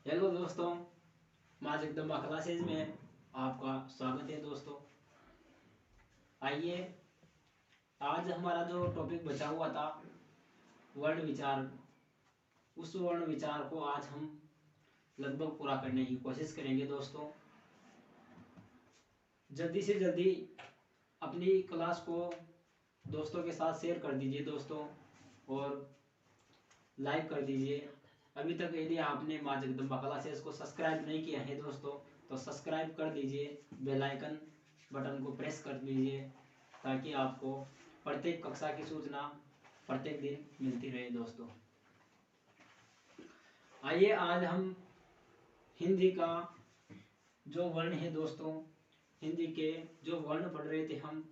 Hello दोस्तों, माज एकदम क्लासेज में आपका स्वागत है दोस्तों। आइए, आज हमारा जो टॉपिक बचा हुआ था वर्ण विचार, उस वर्ण विचार को आज हम लगभग पूरा करने की कोशिश करेंगे दोस्तों। जल्दी से जल्दी अपनी क्लास को दोस्तों के साथ शेयर कर दीजिए दोस्तों, और लाइक कर दीजिए। अभी तक यदि आपने माँ जगदम्बा क्लासेस को सब्सक्राइब नहीं किया है दोस्तों, तो सब्सक्राइब कर दीजिए, बेल आइकन बटन को प्रेस कर दीजिए, ताकि आपको प्रत्येक कक्षा की सूचना प्रत्येक दिन मिलती रहे दोस्तों। आइए, आज हम हिंदी का जो वर्ण है दोस्तों, हिंदी के जो वर्ण पढ़ रहे थे हम,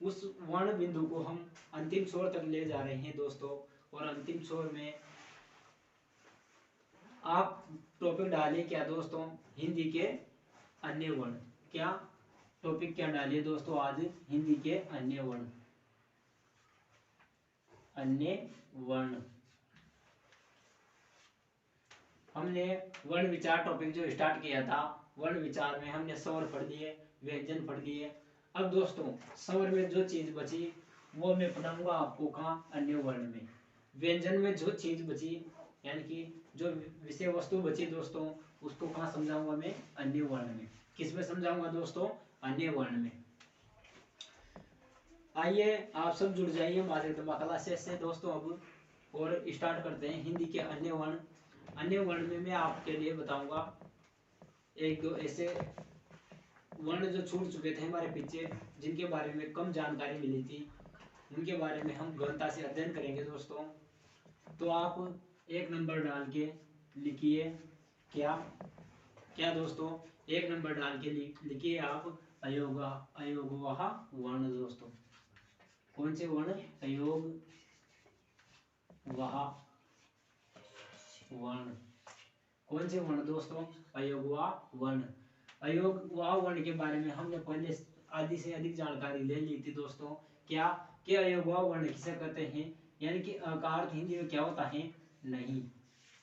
उस वर्ण बिंदु को हम अंतिम छोर तक ले जा रहे हैं दोस्तों। और अंतिम छोर में आप टॉपिक डालिए क्या दोस्तों, हिंदी के अन्य वर्ण। क्या टॉपिक क्या डालिए दोस्तों आज, हिंदी के अन्य वर्ण। अन्य वर्ण हमने वर्ण विचार टॉपिक जो स्टार्ट किया था, वर्ण विचार में हमने स्वर पढ़ लिए, व्यंजन पढ़ लिए। अब दोस्तों स्वर में जो चीज बची वो मैं पढ़ाऊंगा आपको कहाँ, अन्य वर्ण में। व्यंजन में जो चीज बची, यानी कि जो विषय वस्तु बची दोस्तों, उसको कहाँ समझाऊंगा मैं, अन्य वर्ण में। किस में समझाऊंगा दोस्तों, अन्य वर्ण में। आइए आप सब जुड़ जाइए माधुरी क्लासेस से दोस्तों अब, और स्टार्ट करते हैं हिंदी के अन्य वर्ण। अन्य वर्ण में मैं आपके लिए बताऊंगा एक दो ऐसे वर्ण जो छूट चुके थे हमारे पीछे, जिनके बारे में कम जानकारी मिली थी, उनके बारे में हम गहनता से अध्ययन करेंगे दोस्तों। तो आप एक नंबर डाल के लिखिए, क्या क्या दोस्तों, एक नंबर डाल के लिखिए आप अयोगा अयोगवाह वर्ण दोस्तों। कौन से वर्ण, अयोग वाह वर्ण। कौन से वर्ण दोस्तों, अयोगवाह वर्ण। अयोगवाह वर्ण के बारे में हमने पहले आधी से अधिक जानकारी ले ली थी दोस्तों। क्या कि अयोगवाह वर्ण किसे कहते हैं, यानी कि अकार हिंदी में क्या होता है, नहीं।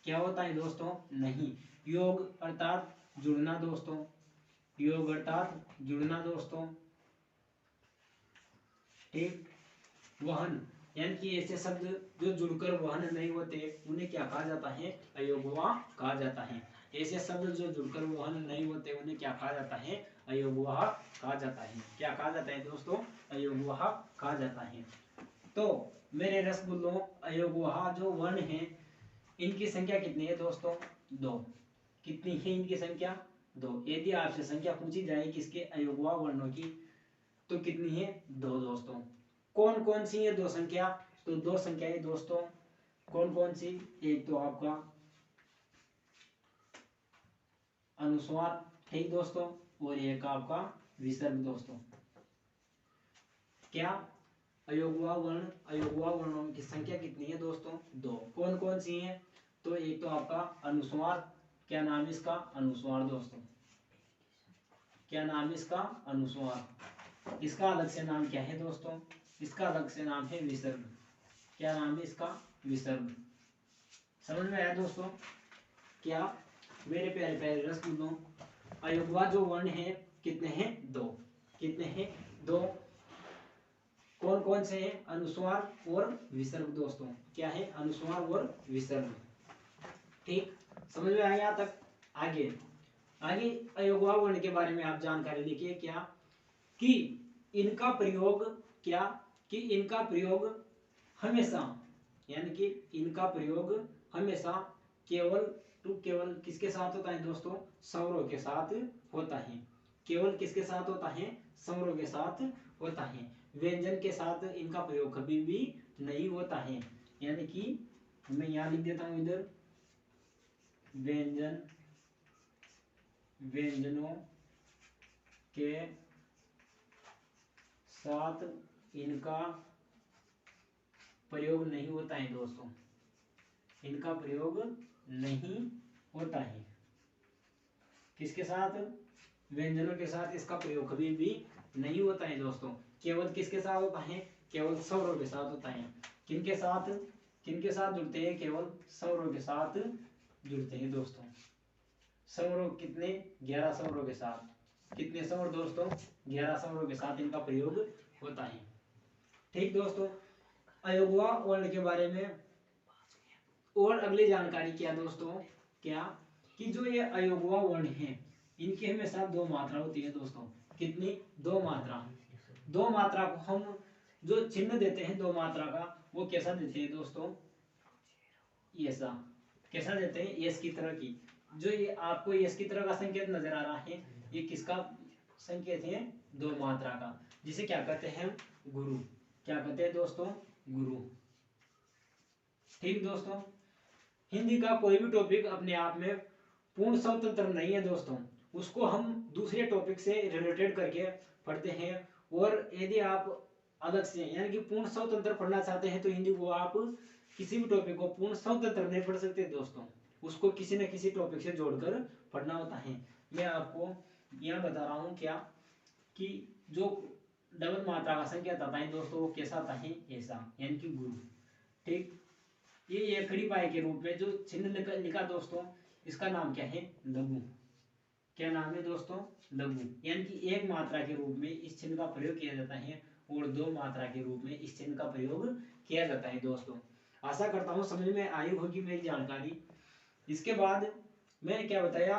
क्या होता है दोस्तों, नहीं। योग अर्थात जुड़ना दोस्तों, योग अर्थात जुड़ना दोस्तों, ठीक। वहन, यानी कि ऐसे शब्द जो जुड़कर वहन नहीं होते उन्हें क्या कहा जाता है, अयोगवाह कहा जाता है। ऐसे शब्द जो जुड़कर वहन नहीं होते उन्हें क्या कहा जाता है, अयोगवाह कहा जाता है। क्या कहा जाता है दोस्तों, अयोगवाह कहा जाता है। तो मेरे रसगुल्लों, अयोगवाह जो वर्ण है इनकी संख्या कितनी है दोस्तों, दो। कितनी है इनकी संख्या, दो। यदि आपसे संख्या पूछी जाए किसके, अयोगवाह वर्णों की, तो कितनी है, दो दोस्तों। कौन कौन सी है दो संख्या, तो दो संख्याएं दोस्तों, कौन कौन सी, एक तो आपका अनुस्वार, ठीक दोस्तों, और एक आपका विसर्ग दोस्तों। क्या, अयोगवाह वर्ण, अयोगवाह वर्णों की संख्या कितनी है दोस्तों, दो। कौन कौन सी है, तो एक तो आपका अनुस्वार, क्या नाम है इसका, अनुस्वार दोस्तों। क्या नाम है इसका, अनुस्वार। इसका अलग से नाम क्या है दोस्तों, इसका अलग से नाम है विसर्ग। क्या नाम है इसका, विसर्ग। समझ में आया दोस्तों। क्या मेरे प्यारे प्यारे रसगुल्लों, अयोगवाह जो वर्ण है कितने हैं, दो। कितने हैं, दो। कौन कौन से हैं, अनुस्वार और विसर्ग दोस्तों। क्या है, अनुस्वार और विसर्ग, ठीक। समझ में आया यहाँ तक। आगे आगे अयोगवाह वर्ण के बारे में आप जानकारी लिखिए, क्या कि इनका प्रयोग, क्या कि इनका प्रयोग हमेशा, यानी कि इनका प्रयोग हमेशा केवल केवल किसके साथ होता है दोस्तों, स्वरों के साथ होता है। केवल किसके साथ होता है, स्वरों के साथ होता है। व्यंजन के साथ इनका प्रयोग कभी भी नहीं होता है। यानी कि मैं यहाँ लिख देता हूँ इधर, व्यंजन, व्यंजनों के साथ इनका प्रयोग नहीं होता है दोस्तों, इनका प्रयोग नहीं होता है। किसके साथ, व्यंजनों के साथ इसका प्रयोग कभी भी नहीं होता है दोस्तों। केवल किसके साथ होता है, केवल स्वरों के साथ होता है। किनके साथ, किनके साथ जुड़ते हैं, केवल स्वरों के साथ जुड़ते हैं दोस्तों। समरों कितने 11 समरों के साथ, कितने समर दोस्तों 11 समरों के साथ इनका प्रयोग होता है। ठीक दोस्तों, अयोगवा वर्ण के बारे में और अगली जानकारी क्या दोस्तों, क्या कि जो ये अयोगवा वर्ण है इनकी हमेशा दो मात्रा होती है दोस्तों। कितनी? दो मात्रा। दो मात्रा को हम जो चिन्ह देते हैं दो मात्रा का वो कैसा देते हैं दोस्तों, ऐसा। कैसा देते हैं? एस की तरह की। जो ये आपको एस की तरह का संकेत नजर आ रहा है ये किसका संकेत है? दो मात्रा का, जिसे क्या कहते हैं? गुरु। क्या कहते हैं दोस्तों? गुरु। ठीक दोस्तों, हिंदी का कोई भी टॉपिक अपने आप में पूर्ण स्वतंत्र नहीं है दोस्तों, उसको हम दूसरे टॉपिक से रिलेटेड करके पढ़ते हैं। और यदि आप अलग से यानी कि पूर्ण स्वतंत्र पढ़ना चाहते हैं तो हिंदी को आप किसी भी टॉपिक को पूर्ण स्वतंत्र नहीं पढ़ सकते दोस्तों, उसको किसी न किसी टॉपिक से जोड़कर पढ़ना होता है। मैं आपको यहाँ बता रहा हूँ क्या कि जो डबल मात्रा का संकेत आता है दोस्तों वो कैसा आता है? ऐसा, यानी कि गुरु। ठीक, ये एकड़ी पाई के रूप में जो चिन्ह लिखा दोस्तों इसका नाम क्या है? लघु। क्या नाम है दोस्तों? लघु। यानी कि एक मात्रा के रूप में इस चिन्ह का प्रयोग किया जाता है और दो मात्रा के रूप में इस चिन्ह का प्रयोग किया जाता है दोस्तों। आशा करता हूँ समझ में आई होगी मेरी जानकारी। इसके बाद मैंने क्या बताया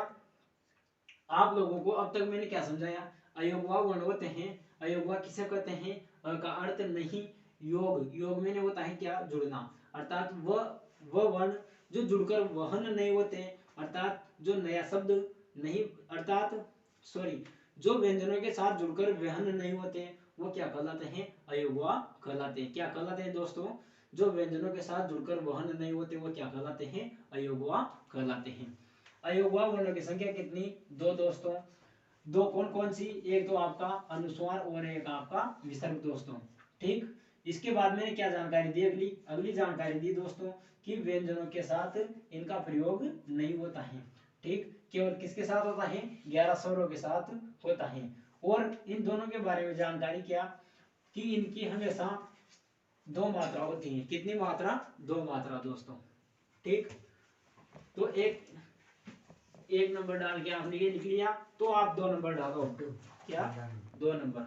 आप लोगों को, अब तक मैंने क्या समझाया? अयोगवा वर्ण होते हैं। अयोगवा किसे कहते हैं? का अर्थ नहीं योग, योग मैंने होता है क्या? जुड़ना। अर्थात वह वर्ण जो जुड़कर वहन नहीं होते, अर्थात जो नया शब्द नहीं, अर्थात सॉरी, जो व्यंजनों के साथ जुड़कर वहन नहीं होते वो क्या कहलाते हैं? अयोगवा कहलाते हैं। क्या कहलाते हैं दोस्तों? जो व्यंजनों के साथ जुड़कर वहन नहीं होते वो क्या कहलाते हैं? अयोगवा कहलाते हैं। अयोगवा वर्णों की संख्या कितनी? दो दोस्तों। दो कौन कौन सी? एक तो आपका अनुस्वार और एक आपका विसर्ग दोस्तों। ठीक, इसके बाद मैंने क्या जानकारी दी? अगली जानकारी दी दोस्तों कि व्यंजनों के साथ इनका प्रयोग नहीं होता है। ठीक, केवल किसके साथ होता है? 11 स्वरों के साथ होता है। और इन दोनों के बारे में जानकारी क्या कि इनकी हमेशा दो मात्रा होती है। कितनी मात्रा? दो मात्रा दोस्तों। ठीक, तो एक नंबर डाल के आपने ये लिख लिया तो आप दो नंबर डालो। क्या? दो नंबर।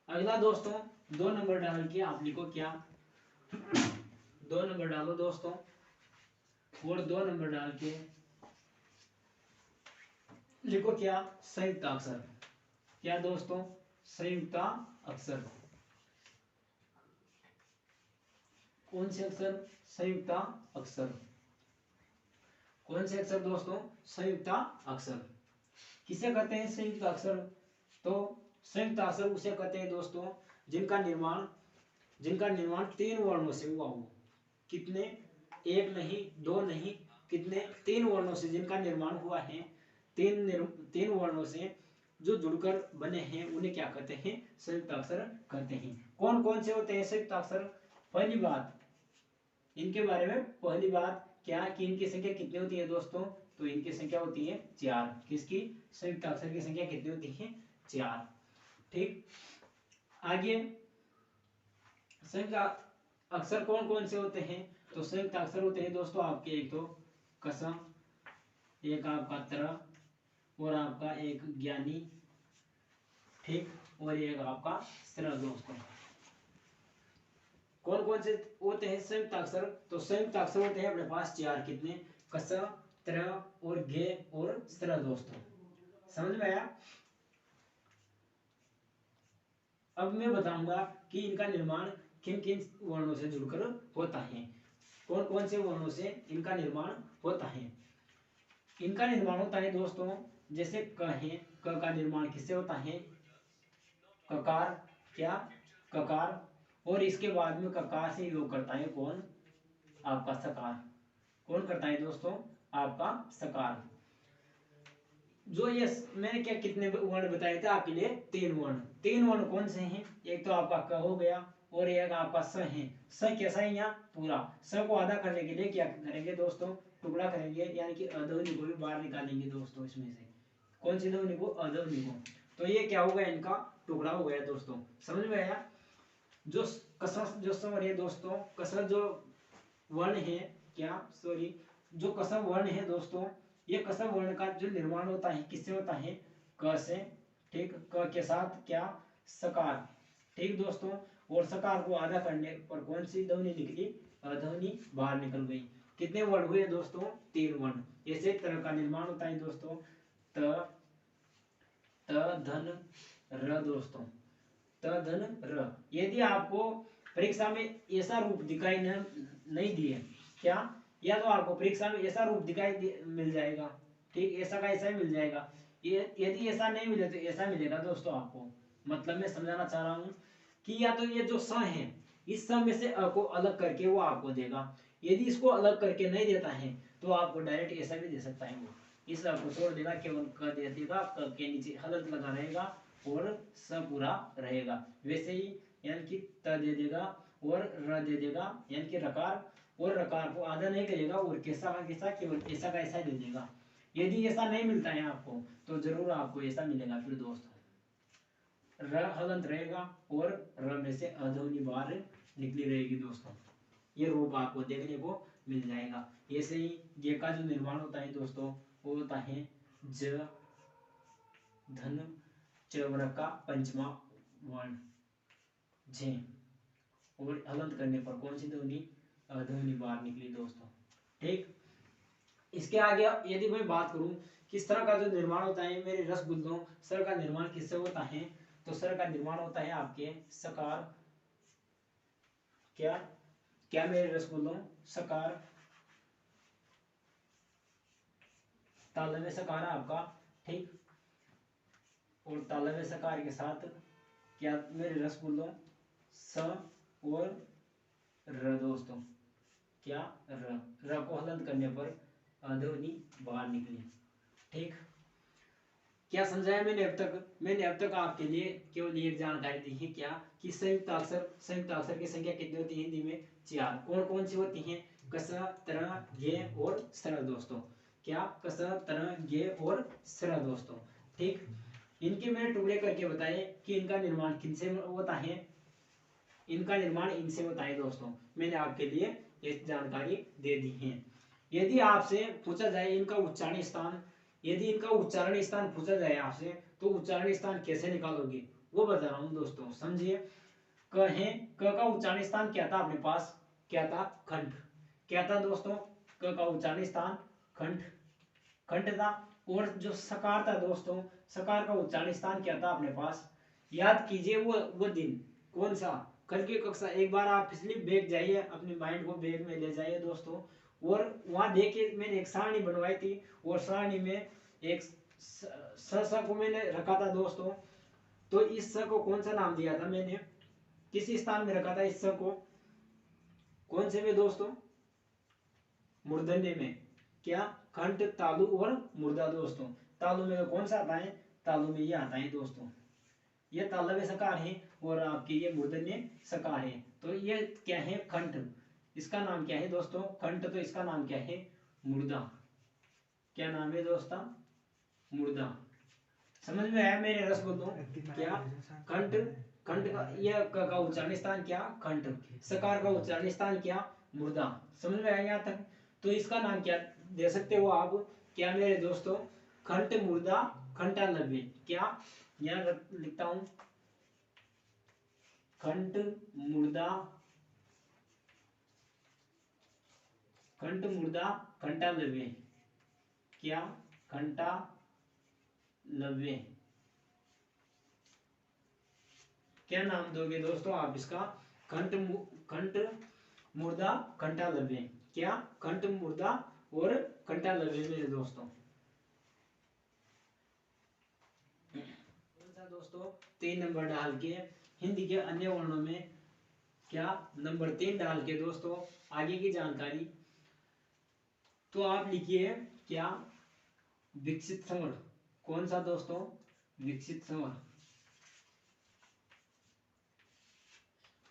अगला दोस्तों, दो नंबर डाल के आप लिखो क्या? दो नंबर डालो दोस्तों। और दो नंबर डाल के लिखो क्या? संयुक्त अक्षर। क्या दोस्तों? संयुक्त अक्षर। कौन से अक्षर? संयुक्त अक्षर। कौन से अक्षर दोस्तों? संयुक्त अक्षर। किसे कहते हैं संयुक्त अक्षर? तो संयुक्त अक्षर उसे कहते हैं दोस्तों जिनका निर्माण तीन वर्णों से हुआ हो। कितने? एक नहीं, दो नहीं, कितने? तीन वर्णों से जिनका निर्माण हुआ है। तीन वर्णों से जो जुड़कर बने हैं उन्हें क्या कहते हैं? संयुक्त अक्षर कहते हैं। कौन कौन से होते हैं संयुक्त अक्षर? पहली बात इनके बारे में, पहली बात क्या कि इनकी संख्या कितनी होती है दोस्तों? तो इनकी संख्या होती है 4। किसकी? संयुक्त अक्षर की संख्या कितनी होती है? 4। ठीक, आगे संयुक्त अक्षर कौन कौन से होते हैं? तो संयुक्त अक्षर होते हैं दोस्तों आपके एक तो कसम, एक आपका त्र और आपका एक ज्ञानी। ठीक, और एक आपका स्र दोस्तों। कौन कौन से होते हैं संयुक्त अक्षर? तो संयुक्त अक्षर होते हैं अपने पास 4। कितने? कस, त्र और गे और स्र दोस्तों। समझ में आया? अब मैं बताऊंगा कि इनका निर्माण किन किन वर्णों से जुड़कर होता है। कौन कौन से वर्णों से इनका निर्माण होता है? इनका निर्माण होता है दोस्तों जैसे क है, क का निर्माण किससे होता है? ककार। क्या? ककार। और इसके बाद में ककार से योग करता है कौन? आपका सकार। कौन करता है दोस्तों? आपका सकार। जो ये मैंने क्या कितने वर्ण बताए थे आपके लिए? 3 वर्ण। 3 वर्ण कौन से हैं? एक तो आपका क हो गया और एक आपका स है। स कैसा है? यहाँ पूरा। स को आधा करने के लिए क्या करेंगे दोस्तों? टुकड़ा करेंगे, यानी कि अध्वनि को भी बाहर निकालेंगे दोस्तों इसमें से। कौन सी ध्वनि को? अध्वनि को। तो ये क्या हो गया? इनका टुकड़ा हो गया दोस्तों। समझ में आया? जो कसरत जो स्वर है दोस्तों, कसरत जो वर्ण है क्या सॉरी जो कसम वर्ण है दोस्तों, ये कसम वर्ण का जो निर्माण होता है किससे होता है, क से। ठीक, क के साथ क्या, सकार। ठीक दोस्तों, और सकार को आधा करने पर कौन सी ध्वनि निकली, अध्वनि बाहर निकल गई। कितने वर्ण हुए दोस्तों, 3 वर्ण। ऐसे तरह का निर्माण होता है दोस्तों, त धन र दोस्तों, त धन र। यदि आपको परीक्षा में ऐसा रूप दिखाई नहीं दिए, क्या, या तो आपको परीक्षा में ऐसा रूप दिखाई मिल जाएगा, ठीक, ऐसा का ऐसा ही मिल जाएगा। ये यदि ऐसा नहीं मिले तो ऐसा मिलेगा दोस्तों आपको। मतलब मैं समझाना चाह रहा हूँ कि या तो ये जो स है, इस स में से अ को अलग करके वो आपको देगा। यदि इसको अलग करके नहीं देता है तो आपको डायरेक्ट ऐसा भी दे सकता है। वो इस अ को छोड़ देगा, केवल क दे देगा, क के नीचे हलंत लगा रहेगा और स पूरा रहेगा। वैसे ही यानी कि त दे देगा और र दे देगा, यानी कि रकार, और रकार को आधा नहीं करेगा और कैसा का कैसा, केवल ऐसा का ऐसा दे देगा। यदि ऐसा नहीं मिलता है आपको तो जरूर आपको ऐसा मिलेगा फिर दोस्तों, र हलंत रहेगा और र में से अध्वनि बाहर निकली रहेगी दोस्तों। ये रूप आपको देखने को मिल जाएगा। ऐसे ही ये का जो निर्माण होता है दोस्तों, वो होता है ज धन च वर्ग का पंचमा वर्ण झे, और हलंत करने पर कौन सी ध्वनि, अध्वनि बाहर निकली दोस्तों। ठीक, इसके आगे यदि मैं बात करूं किस तरह का जो निर्माण होता है मेरे रसगुल्लों, सर का निर्माण किससे होता है, तो सर का निर्माण होता है आपके सकार, क्या क्या मेरे रसगुल्लों, सकार, तालव्य सकार है आपका, ठीक, और तालव्य सकार के साथ क्या मेरे रसगुल्लों, स और र दोस्तों, क्या, र को हलंत करने पर अध्वनि बाहर निकली। ठीक, क्या समझाया मैंने अब तक, मैंने अब तक आपके लिए केवल एक जानकारी दी है, क्या कि संयुक्त अक्षर की संख्या कितनी होती है हिंदी में, 4। कौन कौन सी होती हैं, कस, तर, गे और सर दोस्तों, क्या, कस, तर, गे और सर दोस्तों। ठीक, इनके मैंने टुकड़े करके बताए कि इनका निर्माण किनसे होता है, इनका निर्माण इनसे होता है दोस्तों। मैंने आपके लिए ये जानकारी दे दी है। यदि आपसे पूछा जाए इनका उच्चारण स्थान, यदि इनका उच्चारण स्थान पूछा जाए आपसे तो उच्चारण स्थान कैसे निकालोगे वो बता रहा हूं दोस्तों, समझिए। क है, क का उच्चारण स्थान क्या था अपने पास, क्या था, खंड। क्या था दोस्तों, क का उच्चारण स्थान खंड, खंड था। और जो सकार था दोस्तों, सकार का उच्चारण स्थान क्या था अपने पास, याद कीजिए वो दिन कौन सा, कल की कक्षा एक बार आप पिछली बैग जाइए, अपने माइंड को बैग में ले जाइए दोस्तों, और वहां देखिए मैंने एक सारणी बनवाई थी, और सारणी में एक स को मैंने रखा था दोस्तों। तो इस स को कौन सा नाम दिया था मैंने, किस स्थान में रखा था इस स को, कौन से में दोस्तों, मूर्धन्य में। क्या, खंड, तालु और मुर्दा दोस्तों। तालु में कौन सा आता है, तालु में ये आता है दोस्तों, ये तालव्य सकार है और आपके ये मूर्धन्य सकार है। तो ये क्या है, खंड, इसका नाम क्या है दोस्तों, खंड, तो इसका नाम क्या है, मुर्दा। क्या नाम है दोस्तों, मुर्दा। समझ में आया मेरे रसगुल्लों, क्या, खंड, खंड का यह का उच्चारण स्थान क्या, खंड, सकार का उच्चारण स्थान क्या, मुर्दा। समझ में आया यहाँ तक। तो इसका नाम क्या दे सकते हो आप, क्या मेरे दोस्तों, खंड, मुर्दा, खंडालव्य। क्या, यहाँ लिखता हूं, खंड, मुर्दा, खंड, मुर्दा, खंडालव्य। क्या, खंडालव्य। क्या नाम दोगे दोस्तों आप इसका, खंड, खंड, मुर्दा, खंडालव्य। क्या, खंड, मुर्दा और खंडालव्य मेरे दोस्तों। दोस्तों 3 नंबर डाल के हिंदी के अन्य वर्णों में, क्या, नंबर 3 डाल के दोस्तों आगे की जानकारी। तो आप लिखिए, क्या, विकसित स्वर। कौन सा दोस्तों, विकसित स्वर।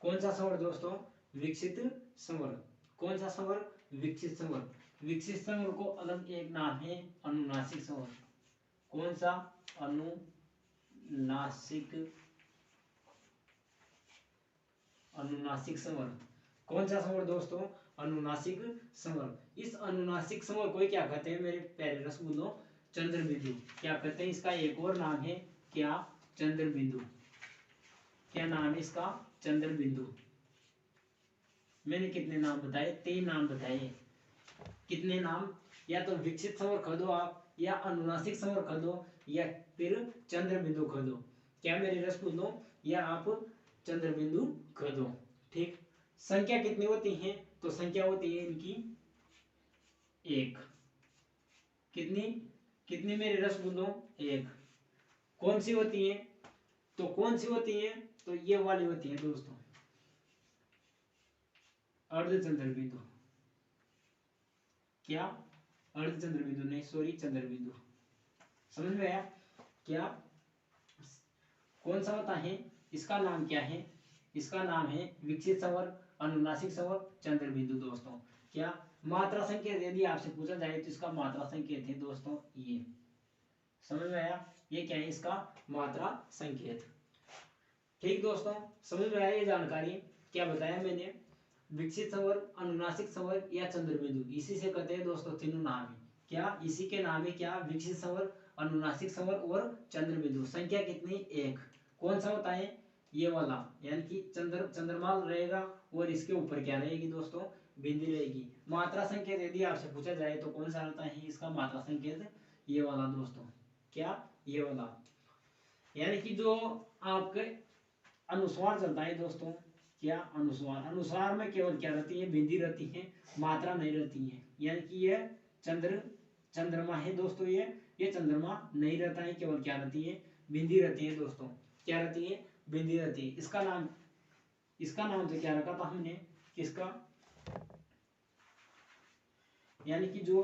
कौन सा स्वर दोस्तों, विकसित स्वर। कौन सा स्वर, विकसित स्वर। विकसित स्वर को अलग एक नाम है अनुनासिक स्वर। कौन सा, अनुनासिक, अनुनासिक स्वर। कौन सा स्वर दोस्तों, अनुनासिक संवर्ग। इस अनुनासिक संवर्ग को क्या कहते हैं मेरे प्यारे रसगुल्लों? चंद्र बिंदु। क्या कहते हैं? इसका एक और नाम है क्या? चंद्र बिंदु। क्या नाम है इसका? चंद्र बिंदु। मैंने कितने नाम बताए? 3 नाम बताए। कितने नाम? या तो विकसित संवर्ग कह दो आप, या अनुनासिक संवर्ग कह दो, या फिर चंद्र बिंदु कह दो। क्या मेरे रसगुल्लों? या आप चंद्र बिंदु कह दो। ठीक। संख्या कितनी होती है? तो संख्या होती है इनकी 1। कितनी? कितनी मेरे रसगुल्लों? 1। कौन सी होती है? तो कौन सी होती है? तो ये वाली होती है दोस्तों, अर्धचंद्र बिंदु। क्या? अर्धचंद्र बिंदु नहीं, सॉरी, चंद्र बिंदु। समझ में आया? क्या कौन सा होता है? इसका नाम क्या है? इसका नाम है विकसित संवर्ग, अनुनासिक संवर्ग, चंद्र बिंदु दोस्तों। क्या मात्रा संकेत यदि आपसे पूछा जाए तो इसका मात्रा संकेत है दोस्तों ये। समझ में आया? ये क्या है? इसका मात्रा संकेत। ठीक दोस्तों, समझ में आया ये जानकारी? क्या बताया मैंने? विकसित संवर्ग, अनुनासिक संवर्ग या चंद्र बिंदु, इसी से कहते हैं दोस्तों तीनों नाम है। क्या? इसी के नाम है क्या? विकसित संवर्ग, अनुनासिक संवर्ग और चंद्र बिंदु। संख्या कितनी? 1। कौन सा होता है? ये वाला, यानी कि चंद्रमा रहेगा और इसके ऊपर क्या रहेगी दोस्तों? बिंदु रहेगी। मात्रा संकेत यदि आपसे पूछा जाए तो कौन सा होता है इसका मात्रा संकेत? ये वाला दोस्तों। क्या? ये वाला। यानी कि जो आपके अनुस्वार चलता है दोस्तों। क्या? अनुस्वार। अनुस्वार में केवल क्या रहती है? बिंदी रहती है, मात्रा नहीं रहती है। यानी कि ये चंद्रमा है दोस्तों, ये चंद्रमा नहीं रहता है, केवल क्या रहती है? बिंदी रहती है दोस्तों। क्या रहती है? बिंदी रहती है। इसका नाम तो क्या रखा था हमने? किसका? यानी कि जो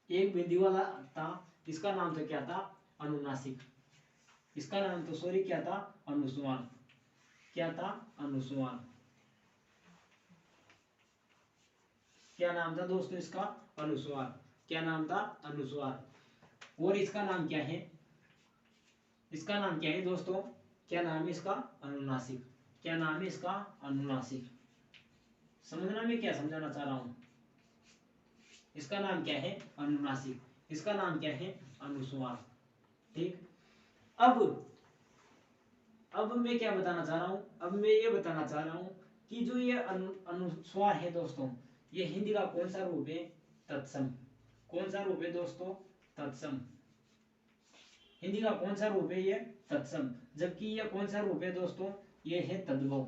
एक बिंदी वाला था, इसका नाम तो क्या था? अनुनासिक। इसका नाम तो सॉरी क्या था? अनुस्वार। क्या था? अनुस्वार। क्या नाम था दोस्तों इसका? अनुस्वार। क्या नाम था? अनुस्वार। और इसका नाम क्या है? इसका नाम क्या है दोस्तों? क्या नाम है इसका? अनुनासिक। क्या नाम है इसका? अनुनासिक। समझना मैं क्या समझाना चाह रहा हूं? इसका नाम क्या है? अनुनासिक। इसका नाम क्या है? अनुस्वार। ठीक। अब मैं क्या बताना चाह रहा हूं? अब मैं ये बताना चाह रहा हूं कि जो ये अनुस्वार है दोस्तों, ये हिंदी का कौन सा रूप है? तत्सम। कौन सा रूप है दोस्तों? तत्सम। हिंदी का कौन सा रूप है? ये तत्सम। जबकि ये कौन सा रूप है दोस्तों? ये है तद्भव।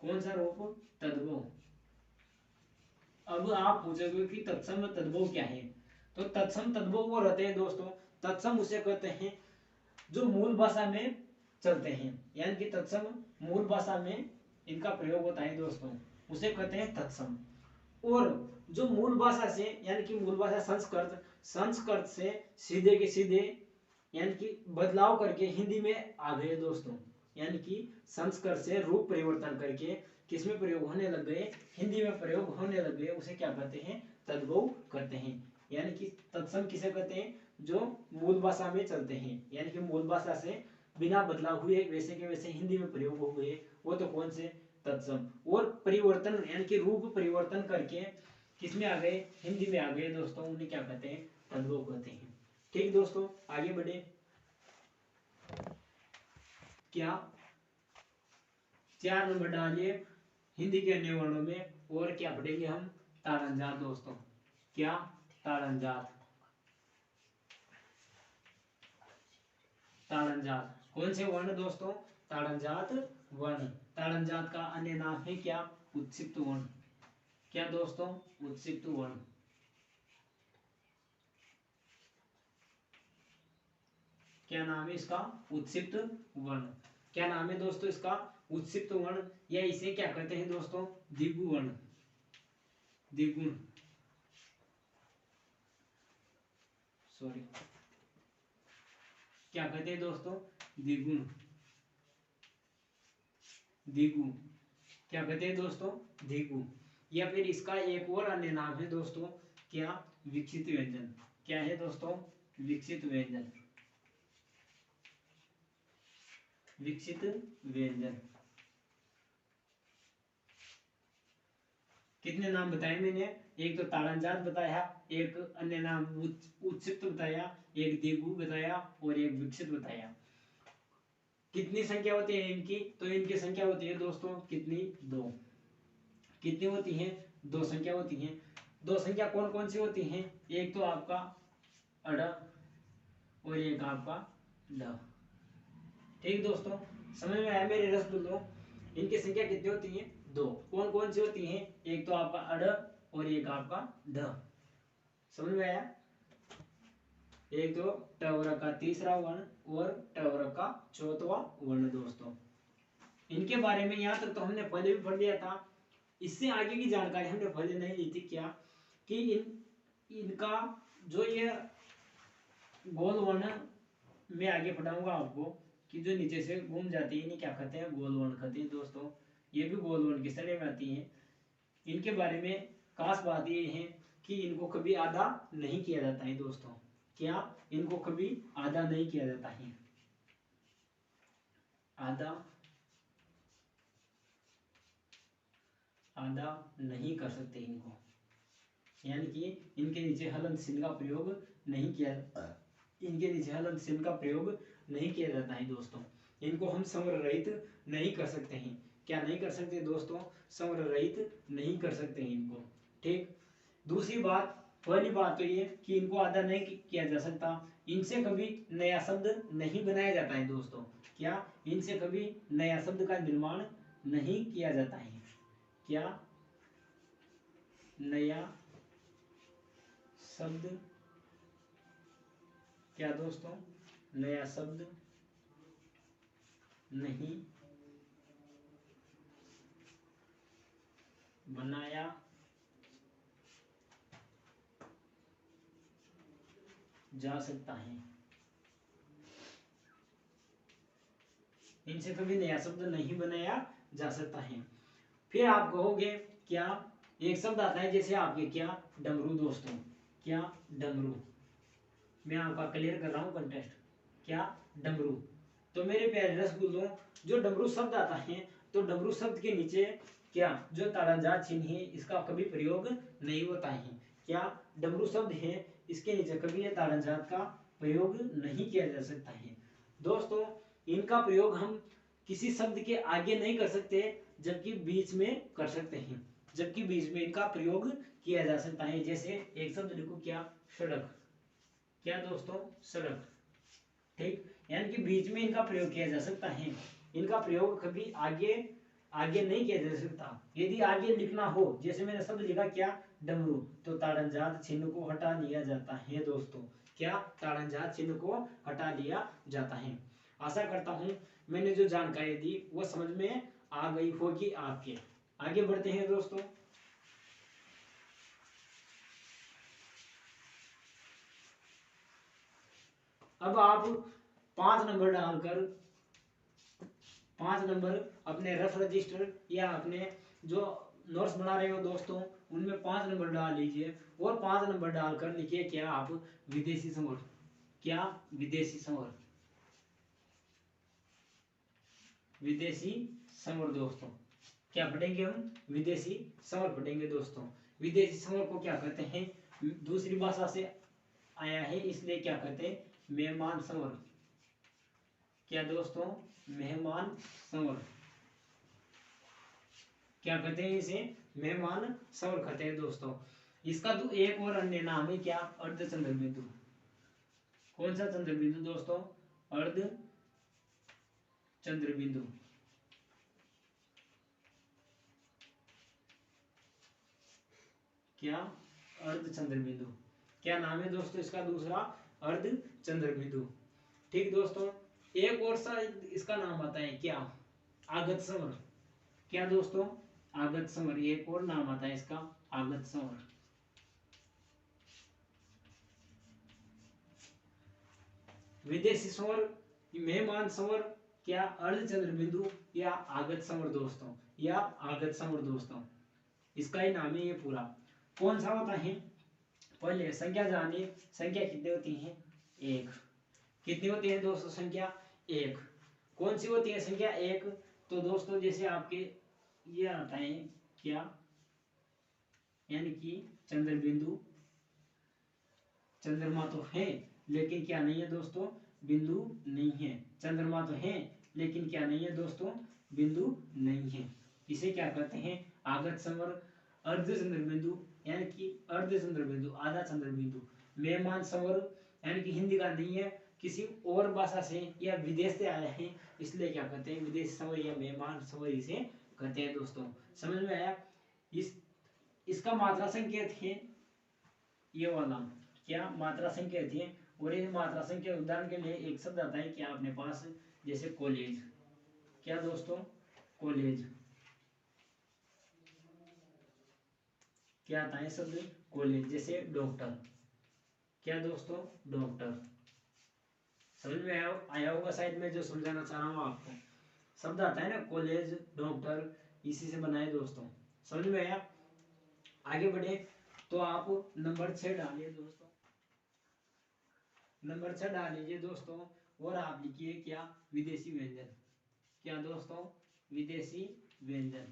कौन सा रूप? तद्भव। अब आप पूछोगे कि तत्सम और तद्भव क्या है? तो तत्सम तद्भव वो रहते हैं दोस्तों। तत्सम उसे कहते हैं जो मूल भाषा में चलते हैं, यानी कि तत्सम मूल भाषा में इनका प्रयोग होता है दोस्तों, उसे कहते हैं तत्सम। और जो मूल भाषा से, यानी कि मूल भाषा संस्कृत, संस्कृत से सीधे के सीधे यानी कि बदलाव करके हिंदी में आ गए दोस्तों। यानी कि संस्कृत से रूप परिवर्तन करके किसमें प्रयोग होने लग गए? हिंदी में प्रयोग होने लग गए। उसे क्या कहते हैं? तद्भव कहते हैं। यानी कि तत्सम किसे कहते हैं? जो मूल भाषा में चलते हैं, यानी कि मूल भाषा से बिना बदलाव हुए वैसे के वैसे हिंदी में प्रयोग हुए, वो तो कौन से? तत्सम। और परिवर्तन यानी कि रूप परिवर्तन करके किसमें आ गए? हिंदी में आ गए दोस्तों, उन्हें क्या कहते हैं? तद्भव कहते हैं। ठीक दोस्तों, आगे बढ़े। क्या? 4 नंबर डालिए हिंदी के अन्य वर्णों में। और क्या पढ़ेंगे हम? ताड़नजात दोस्तों। क्या? ताड़नजात। ताड़नजात कौन से वर्ण दोस्तों? ताड़नजात वर्ण। ताड़नजात का अन्य नाम है क्या? उत्क्षिप्त वर्ण। क्या दोस्तों? उत्क्षिप्त वर्ण। क्या नाम है इसका? उत्क्षिप्त वर्ण। क्या नाम है दोस्तों इसका? उत्क्षिप्त वर्ण। या इसे क्या कहते हैं दोस्तों? द्विगु वर्ण। द्विगुण, सॉरी, क्या कहते हैं दोस्तों? द्विगुण। द्विगु। क्या कहते हैं दोस्तों? द्विगु। या फिर इसका एक और अन्य नाम है दोस्तों, क्या? विकसित व्यंजन। क्या है दोस्तों? विकसित व्यंजन। विकसित व्यंजन। कितने नाम बताए मैंने? एक तो ताड़नजात बताया, एक अन्य नाम उत्क्षिप्त बताया, एक द्विगु बताया और एक विकसित बताया। कितनी संख्या होती है इनकी? तो इनकी संख्या होती है दोस्तों कितनी? 2। कितनी होती है? 2 संख्या होती है। 2 संख्या कौन कौन सी होती हैं? एक तो आपका अड़ और एक आपका ड। ठीक दोस्तों, समझ में आया मेरे रसगुल्लों? इनकी संख्या कितनी होती है? 2। कौन कौन सी होती है? एक तो आपका अड़ और एक आपका ढ। समझ में आया? एक तो टवर का तीसरा वर्ण और टवर का चौथा वर्ण दोस्तों। इनके बारे में यहाँ तक तो हमने पहले भी पढ़ लिया था। इससे आगे की जानकारी हमने पहले नहीं ली थी। क्या कि इनका जो ये गोल वर्ण, मैं आगे पढ़ाऊंगा आपको कि जो नीचे से घूम जाती है इन्हें क्या कहते हैं? गोल वर्ण कहते हैं दोस्तों। ये भी गोल वर्ण की श्रेणी में आती है। इनके बारे में खास बात ये है कि इनको कभी आधा नहीं किया जाता है दोस्तों। क्या? इनको कभी आधा नहीं किया जाता है। आधा नहीं कर सकते इनको, यानी कि इनके नीचे हलंत चिन्ह का प्रयोग नहीं किया, इनके नीचे हलंत चिन्ह का प्रयोग नहीं किया जाता है दोस्तों। इनको हम समर रहित नहीं कर सकते हैं। क्या नहीं कर सकते दोस्तों? समर रहित नहीं कर सकते हैं इनको। ठीक। दूसरी बात, पहली बात तो ये कि इनको आधा नहीं किया जा सकता। इनसे कभी नया शब्द नहीं बनाया जाता है दोस्तों। क्या? इनसे कभी नया शब्द का निर्माण नहीं किया जाता है। क्या? नया शब्द, क्या दोस्तों? नया शब्द नहीं बनाया जा सकता है। इनसे कभी नया शब्द नहीं बनाया जा सकता है। फिर आप कहोगे क्या? एक शब्द आता है जैसे आपके क्या? डमरू दोस्तों। क्या? डमरू। मैं आपका क्लियर कर रहा हूं कंटेस्ट। क्या? डमरू। तो मेरे प्यारे रसगुल्लों, जो डमरू शब्द आता है तो डमरू शब्द के नीचे क्या? जो ताड़नजात चिन्ह है इसका कभी प्रयोग नहीं होता है। क्या? डमरू शब्द है, इसके नीचे कभी ये ताड़नजात का प्रयोग नहीं किया जा सकता है दोस्तों। इनका प्रयोग हम किसी शब्द के आगे नहीं कर सकते, जबकि बीच में कर सकते हैं। जबकि बीच में इनका प्रयोग किया जा सकता है। जैसे एक शब्द लिखो, क्या? सड़क। क्या दोस्तों? सड़क। ठीक। यानी कि बीच में इनका प्रयोग किया जा सकता है। इनका प्रयोग कभी आगे आगे नहीं किया जा सकता। यदि आगे लिखना हो, जैसे मैंने शब्द लिखा क्या? डमरू, तो ताड़नजात चिन्ह को हटा लिया जाता है दोस्तों। क्या? ताड़नजात चिन्ह को हटा लिया जाता है। आशा करता हूं मैंने जो जानकारी दी वो समझ में आ गई होगी आपके। आगे बढ़ते हैं दोस्तों। अब आप 5 नंबर डालकर, 5 नंबर अपने रफ रजिस्टर या अपने जो नोट्स बना रहे हो दोस्तों उनमें 5 नंबर डाल लीजिए और 5 नंबर डालकर लिखिए क्या? आप विदेशी समर। क्या? विदेशी समर। विदेशी समर दोस्तों। क्या पढ़ेंगे हम? विदेशी समर पढ़ेंगे दोस्तों। विदेशी समर को क्या कहते हैं? दूसरी भाषा से आया है इसलिए क्या कहते हैं? मेहमान समर। क्या दोस्तों? मेहमान समर। क्या कहते हैं इसे? मेहमान समर कहते हैं दोस्तों। इसका तो एक और अन्य नाम है क्या? अर्ध चंद्र बिंदु। कौन सा चंद्र बिंदु दोस्तों? अर्ध चंद्र बिंदु। क्या? अर्ध चंद्र बिंदु। क्या नाम है दोस्तों इसका दूसरा? अर्ध चंद्र बिंदु। ठीक दोस्तों, एक और सा इसका नाम आता है क्या? आगत समर। क्या दोस्तों? आगत समर। एक और नाम आता है इसका, आगत समर। विदेशी समर, मेहमान समर, क्या? अर्धचंद्र बिंदु या आगत समर दोस्तों, या आगत समर दोस्तों। इसका ही नाम है ये पूरा। कौन सा होता है? पहले संख्या जानिए। संख्या कितनी होती है? 1। कितनी होती है दोस्तों संख्या? 1। कौन सी होती है संख्या 1? तो दोस्तों जैसे आपके ये आता है क्या? यानी कि चंद्र बिंदु, चंद्रमा तो है लेकिन क्या नहीं है दोस्तों, बिंदु नहीं है। चंद्रमा तो है लेकिन क्या नहीं है दोस्तों, बिंदु नहीं है। इसे क्या कहते हैं, आगत संवर, अर्ध चंद्र बिंदु यानी कि अर्ध चंद्र बिंदु, आधा चंद्र बिंदु। मेहमान संवर यानी कि हिंदी का नहीं है, किसी और भाषा से या विदेश से आया है, इसलिए क्या कहते हैं, विदेश संवर या मेहमान संवर इसे कहते हैं दोस्तों। समझ में आया। इसका मात्रा संकेत है ये वाला, क्या मात्रा संकेत है। और ये मात्रा संकेत उदाहरण के लिए एक शब्द आता है क्या अपने पास, जैसे कॉलेज, क्या दोस्तों, कॉलेज, क्या आता है शब्द, कॉलेज। जैसे डॉक्टर, क्या दोस्तों, डॉक्टर। समझ में आया होगा शायद, मैं जो समझाना चाह रहा हूँ आपको। शब्द आता है ना कॉलेज, डॉक्टर, इसी से बना है दोस्तों। समझ में आया। आगे बढ़े तो आप नंबर 6 डालिए दोस्तों, नंबर 6 डाल लीजिए दोस्तों। और आप लिखिए क्या, विदेशी व्यंजन। क्या दोस्तों, विदेशी व्यंजन।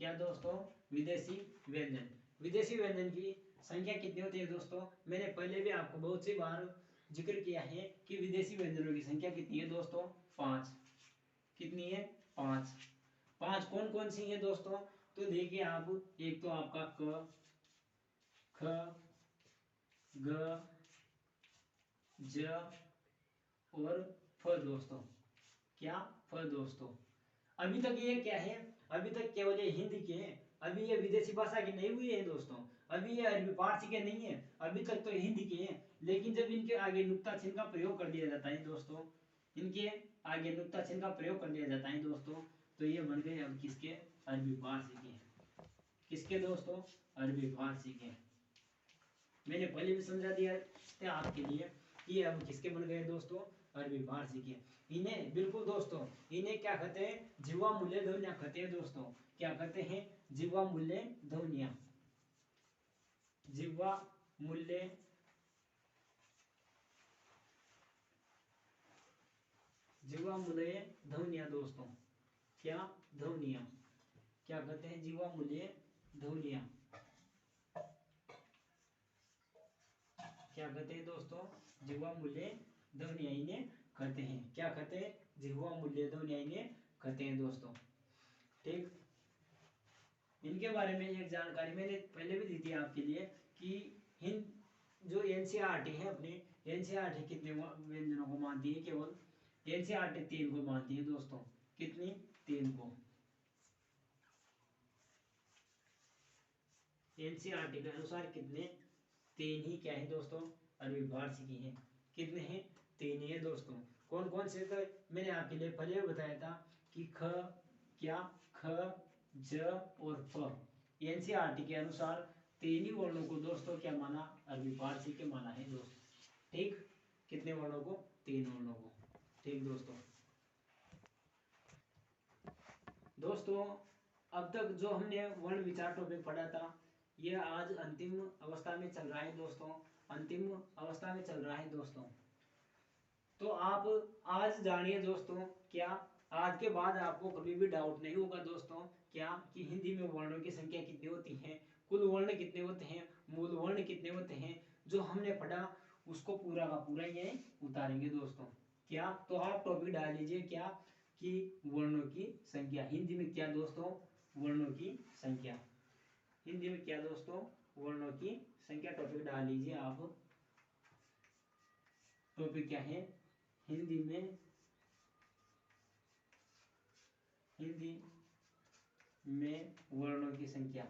क्या दोस्तों, विदेशी व्यंजन। विदेशी व्यंजन की संख्या कितनी होती है दोस्तों, मैंने पहले भी आपको बहुत सी बार जिक्र किया है कि विदेशी व्यंजनों की संख्या कितनी है दोस्तों, 5। कितनी है, 5। 5 कौन कौन सी है दोस्तों, तो देखिए आप, एक तो आपका क, ख, ग, ज और फ दोस्तों। क्या, फ दोस्तों। अभी तक ये क्या है, अभी तक केवल ये हिंदी के हैं, अभी ये विदेशी भाषा के नहीं हुए हैं दोस्तों, अभी ये अरबी फारसी के नहीं है, अभी तक तो हिंदी के हैं। लेकिन जब इनके आगे नुक्ता चिन्ह का प्रयोग कर दिया जाता है दोस्तों, इनके आगे नुक्ता चिन्ह का प्रयोग कर दिया जाता है दोस्तों, तो ये बन गए अब किसके, अरबी फारसी के। किसके दोस्तों, अरबी फारसी के। मैंने पहले भी समझा दिया था आपके लिए कि ये अब किसके बन गए दोस्तों, अरबी फारसी के। इन्हें बिल्कुल दोस्तों, इन्हें क्या कहते हैं, जीवा मूल्य ध्वनिया कहते हैं दोस्तों। क्या कहते हैं, जीवा मूल्य ध्वनिया, जीवा मूल्य जीवा मूल्य ध्वनिया दोस्तों। क्या, ध्वनिया, क्या कहते हैं, जीवा मूल्य ध्वनिया। क्या कहते हैं दोस्तों, जीवा मूल्य ध्वनिया इन्हें कहते हैं। क्या कहते हैं, जीवा मूल्य ध्वनिया इन्हें कहते हैं दोस्तों। ठीक, इनके बारे में एक जानकारी मैंने पहले भी दी थी आपके लिए कि हिंद जो एनसीईआरटी है अपनी, एनसीईआरटी कितने व्यंजनों को मानती है, केवल एनसीईआरटी 3 को मानती है दोस्तों। कितनी, 3 को। एनसीईआरटी के अनुसार कितने, 3 ही क्या है दोस्तों, अरबी फारसी की है। कितने हैं, 3 ही है दोस्तों। कौन कौन से, तो मैंने आपके लिए पहले बताया था कि ख, क्या, ख, ज और फ। एनसीईआरटी के अनुसार 3 ही वर्णों को दोस्तों क्या माना, अरबी फारसी के माना है दोस्तों। ठीक, कितने वर्णों को, 3 वर्णों को। ठीक दोस्तों। दोस्तों अब तक जो हमने वर्ण विचार टॉपिक पढ़ा था, ये आज अंतिम अवस्था में चल रहा है दोस्तों, अंतिम अवस्था में चल रहा है दोस्तों। तो आप आज जानिए दोस्तों, क्या आज के बाद आपको कभी भी डाउट नहीं होगा दोस्तों, क्या कि हिंदी में वर्णों की संख्या कितनी होती है, कुल वर्ण कितने होते हैं, मूल वर्ण कितने होते हैं, जो हमने पढ़ा उसको पूरा का पूरा ये उतारेंगे दोस्तों। क्या, तो आप टॉपिक डाल लीजिए क्या, कि वर्णों की संख्या हिंदी में क्या दोस्तों, वर्णों की संख्या हिंदी में क्या दोस्तों, वर्णों की संख्या। टॉपिक डाल लीजिए आप। टॉपिक क्या है, हिंदी में, हिंदी में वर्णों की संख्या।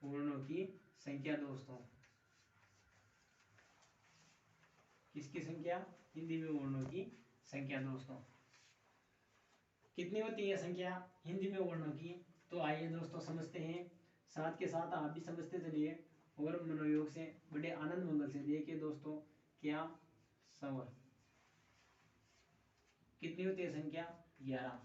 वर्णों की संख्या दोस्तों, किसकी संख्या, हिंदी में वर्णों की संख्या दोस्तों। कितनी होती है संख्या हिंदी में वर्णों की, तो आइए दोस्तों समझते हैं। साथ के साथ आप भी समझते चलिए और मनोयोग से, बड़े आनंद मंगल से देखिए दोस्तों। क्या, संवर। कितनी होती है संख्या, 11।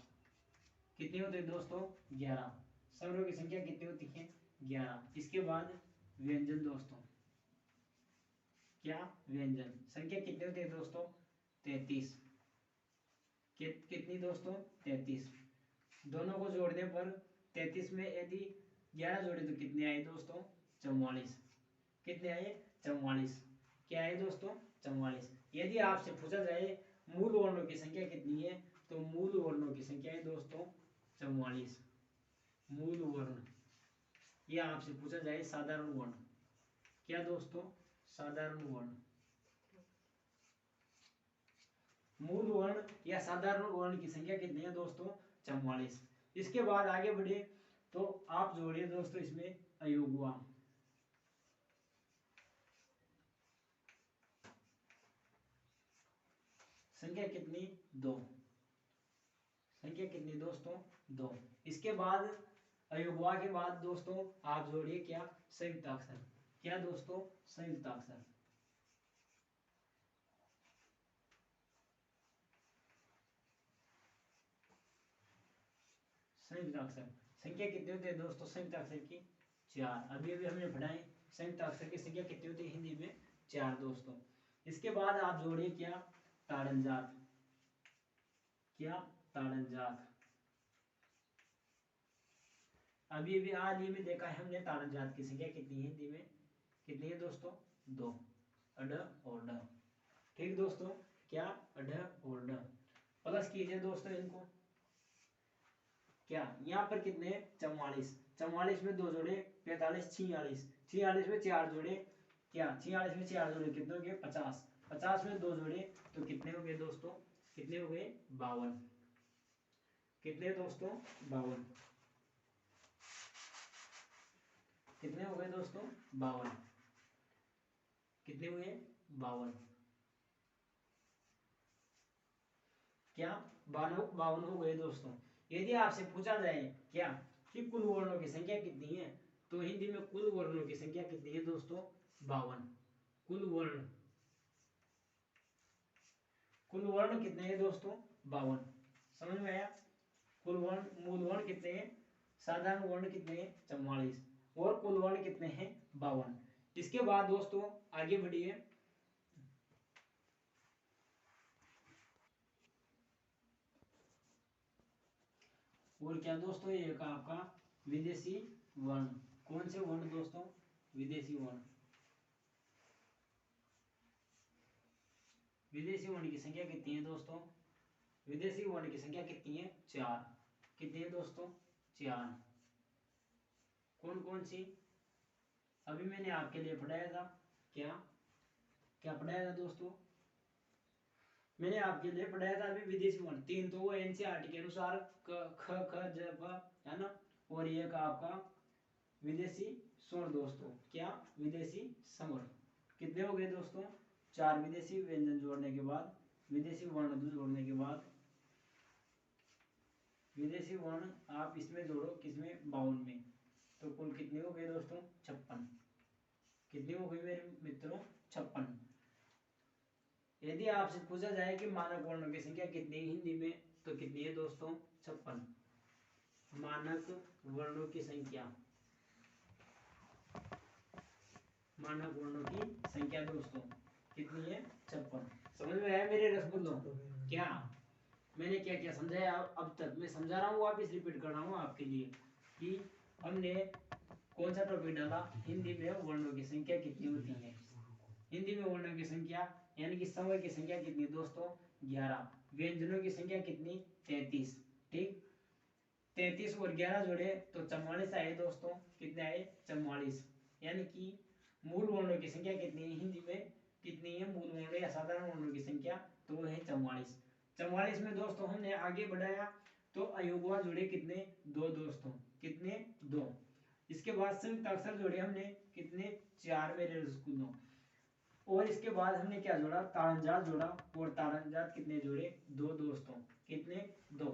कितनी होती है दोस्तों, 11। स्वरों की संख्या कितनी होती है, 11। इसके बाद व्यंजन दोस्तों। क्या, व्यंजन संख्या कितनी होती है दोस्तों, 33। कितनी दोस्तों? 33। दोनों को जोड़ने पर 33 में यदि 11 जोड़े तो कितने आए दोस्तों? 44। कितने आए? 44। क्या है दोस्तों? 44। यदि आपसे पूछा जाए मूल वर्णों की संख्या कितनी है, तो मूल वर्णों की संख्या है दोस्तों 44। मूल वर्ण, यह आपसे पूछा जाए साधारण वर्ण। क्या दोस्तों? साधारण वर्ण। मूल वर्ण या साधारण वर्ण की संख्या कितनी है दोस्तों? 44। इसके बाद आगे बढ़े तो आप जोड़िए दोस्तों इसमें अयोगवा। संख्या कितनी? 2। संख्या कितनी दोस्तों? 2। इसके बाद अयोगवा के बाद दोस्तों आप जोड़िए क्या? संयुक्ताक्षर। क्या दोस्तों? संयुक्ताक्षर। संयुक्ताक्षर संख्या कितनी होती है दोस्तों संयुक्ताक्षर की? 4। अभी अभी हमने पढ़ा है संयुक्ताक्षर की संख्या कितनी होती है हिंदी में? 4 दोस्तों। इसके बाद आप जोड़िए क्या? ताड़नजात। क्या? ताड़नजात। अभी अभी हाल ही में देखा है हमने ताड़नजात की संख्या कितनी है हिंदी में? कितनी है दोस्तों? 2। अड और ड। ठीक दोस्तों, क्या? अड और ड। प्लस कीजिए दोस्तों इनको। क्या यहाँ पर कितने? 44। 44 में 2 जोड़े 45। 46। 46 में 4 जोड़े क्या? 46 में 4 जोड़े कितने हो गए? 50। 50 में 2 जोड़े तो कितने हो गए दोस्तों? कितने हो गए? 52। कितने दोस्तों? 52। कितने हो गए दोस्तों? 52। कितने हुए? 52। क्या? 52 हो गए दोस्तों। यदि आपसे पूछा जाए क्या कि कुल वर्णों की संख्या कितनी है, तो हिंदी में कुल वर्णों की संख्या कितनी है दोस्तों? 52। कुल वर्ण, कुल वर्ण कितने हैं दोस्तों? 52। समझ में आया? कुल वर्ण, मूल वर्ण कितने हैं? साधारण वर्ण कितने हैं? 44। और कुल वर्ण कितने हैं? 52। इसके बाद दोस्तों आगे बढ़िए। और क्या दोस्तों? ये का आपका विदेशी वर्ण। कौन से वर्ण दोस्तों? विदेशी वर्ण। विदेशी वर्ण की संख्या कितनी है दोस्तों? विदेशी वर्ण की संख्या कितनी है? 4। कितनी है दोस्तों? 4। कौन कौन सी? अभी मैंने आपके लिए पढ़ाया था। क्या क्या पढ़ाया था दोस्तों? मैंने आपके लिए पढ़ाया था अभी विदेशी वर्ण 3, तो वो एनसीईआरटी के अनुसार क ख ख ज फ है ना। और ये का आपका विदेशी स्वर दोस्तों। क्या? विदेशी स्वर। कितने हो गए दोस्तों? 4 विदेशी व्यंजन जोड़ने के बाद, विदेशी वर्ण जोड़ने के बाद, विदेशी वर्ण आप इसमें जोड़ो किसमें? 52 में। तो कुल कितने हो गए दोस्तों? 56। कितनी हो गई मेरे मित्रों? 56। यदि आपसे पूछा जाए कि मानक वर्णों की संख्या कितनी है हिंदी में, तो कितनी है दोस्तों? 56। मानक वर्णों की संख्या, मानक वर्णों की संख्या दोस्तों कितनी है? 56। समझ में आया मेरे रसगुल्लों? क्या मैंने क्या क्या समझाया अब तक? मैं समझा रहा हूँ, वापिस रिपीट कर रहा हूँ आपके लिए कि हमने कौन सा टॉपिक डाला? हिंदी में वर्णों की संख्या कितनी होती है। हिंदी में वर्णों की संख्या यानी कि समय की संख्या कितनी दोस्तों? 11। व्यंजनों की संख्या कितनी? 33। ठीक, 33 और 11 जोड़े तो 44 आए दोस्तों। कितने आए? 44। यानी कि मूल वर्णों की संख्या कितनी है हिंदी में? कितनी है मूल वर्ण या साधारण वर्णों की संख्या? तो वो है 44। 44 में दोस्तों हमने आगे बढ़ाया तो अयोगवा जोड़े कितने? 2 दोस्तों। कितने? 2। इसके बाद संयुक्त अक्षर जोड़े हमने कितने? 4 मेरे रसगुल्लों। और इसके बाद हमने क्या जोड़ा? ताड़नजात जोड़ा। और ताड़नजात कितने जोड़े? 2 दोस्तों। कितने? 2।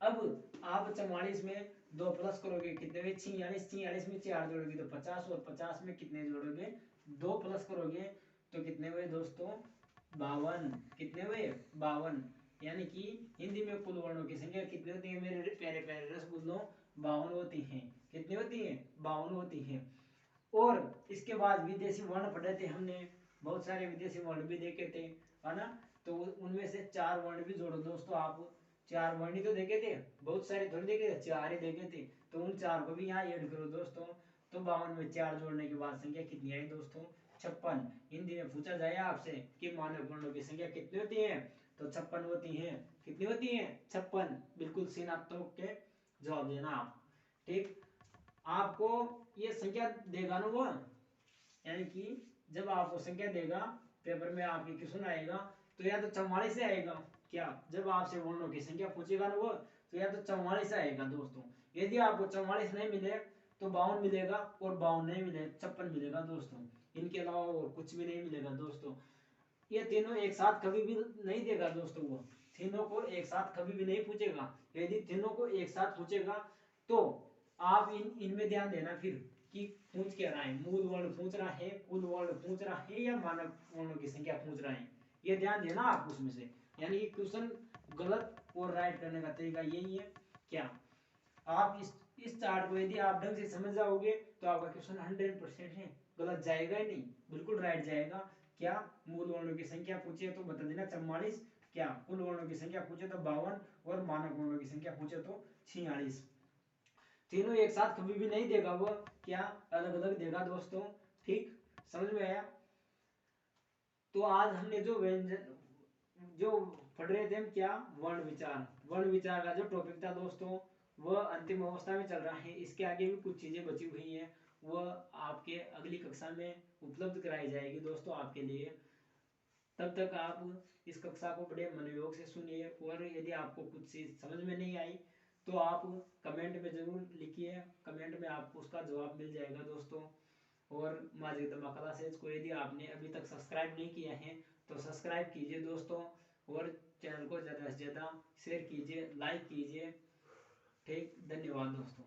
अब आप 44 में 2 प्लस करोगे कितने हुए? 46। 46 में 4 जोड़ोगे तो 50। और 50 में कितने जोड़ोगे? 2 प्लस करोगे तो कितने हुए दोस्तों? 52। कितने हुए? 52। यानी कि हिंदी में कुल वर्णों की संख्या कितनी होती है मेरे प्यारे प्यारे रसगुल्लों? 52 होती है। कितनी होती है? 52 होती है। और इसके बाद विदेशी वर्ण पढ़े थे हमने बहुत सारे विदेशी वर्ण भी देखे थे, है ना। तो उनमें से 4 वर्ण भी जोड़ो दोस्तों आप। 4 वर्ण ही तो देखे थे, बहुत सारे थोड़ी देखे थे, 4 ही देखे थे। तो उन 4 को भी यहाँ ऐड करो दोस्तों। तो 52 में 4 जोड़ने के बाद संख्या कितनी आई दोस्तों? 56। हिंदी में पूछा जाए आपसे कि मानक वर्णों की संख्या कितनी होती है, तो 56 होती है। कितनी होती है? 56। बिल्कुल सीनात्मक के जवाब देना आप। ठीक, आपको ये संख्या देगा ना वो, यानी कि जब आपको संख्या देगा पेपर में आपके क्वेश्चन आएगा, तो या तो 44 से आएगा। क्या? जब आपसे वर्णों की संख्या पूछेगा ना वो, तो या तो 44 से आएगा दोस्तों। यदि आपको 44 नहीं मिले तो 52 मिलेगा, और 52 नहीं मिले 56 मिलेगा दोस्तों। इनके अलावा और कुछ भी नहीं मिलेगा दोस्तों। ये तीनों एक साथ कभी भी नहीं देगा दोस्तों, वो तीनों को एक साथ कभी भी नहीं पूछेगा। यदि तीनों को एक साथ पूछेगा तो आप इनमें ध्यान देना फिर कि पूछ क्या रहा है, मूल वर्ण पूछ रहा है, कुल वर्ण पूछ रहा है, या मानक वर्णों की संख्या पूछ रहा है। ये ध्यान देना आप उसमें से। यानी कि क्वेश्चन गलत और राइट करने का तरीका यही है। क्या आप इस चार्ट को यदि आप ढंग से समझ जाओगे तो आपका क्वेश्चन 100% है, गलत जाएगा ही नहीं, बिल्कुल राइट जाएगा। क्या? मूल वर्णों की संख्या पूछे तो बता देना 44, क्या कुल वर्णों की संख्या पूछे तो 52, और मानक वर्णों की संख्या पूछे तो 46। तीनों एक साथ कभी भी नहीं देगा वो, क्या अलग अलग देगा दोस्तों। ठीक, समझ में आया? तो आज हमने जो व्यंजन जो पढ़ रहे थे हम, क्या? वर्ण विचार। वर्ण विचार का जो टॉपिक था दोस्तों, वह अंतिम अवस्था में चल रहा है। इसके आगे भी कुछ चीजें बची हुई हैं, वह आपके अगली कक्षा में उपलब्ध कराई जाएगी दोस्तों आपके लिए। तब तक आप इस कक्षा को बड़े मनोयोग से सुनिए, और यदि आपको कुछ चीज समझ में नहीं आई तो आप कमेंट में जरूर लिखिए, कमेंट में आपको उसका जवाब मिल जाएगा दोस्तों। और माँ जगदम्बा क्लासेज को यदि आपने अभी तक सब्सक्राइब नहीं किया है तो सब्सक्राइब कीजिए दोस्तों, और चैनल को ज़्यादा से ज़्यादा शेयर कीजिए, लाइक कीजिए। ठीक, धन्यवाद दोस्तों।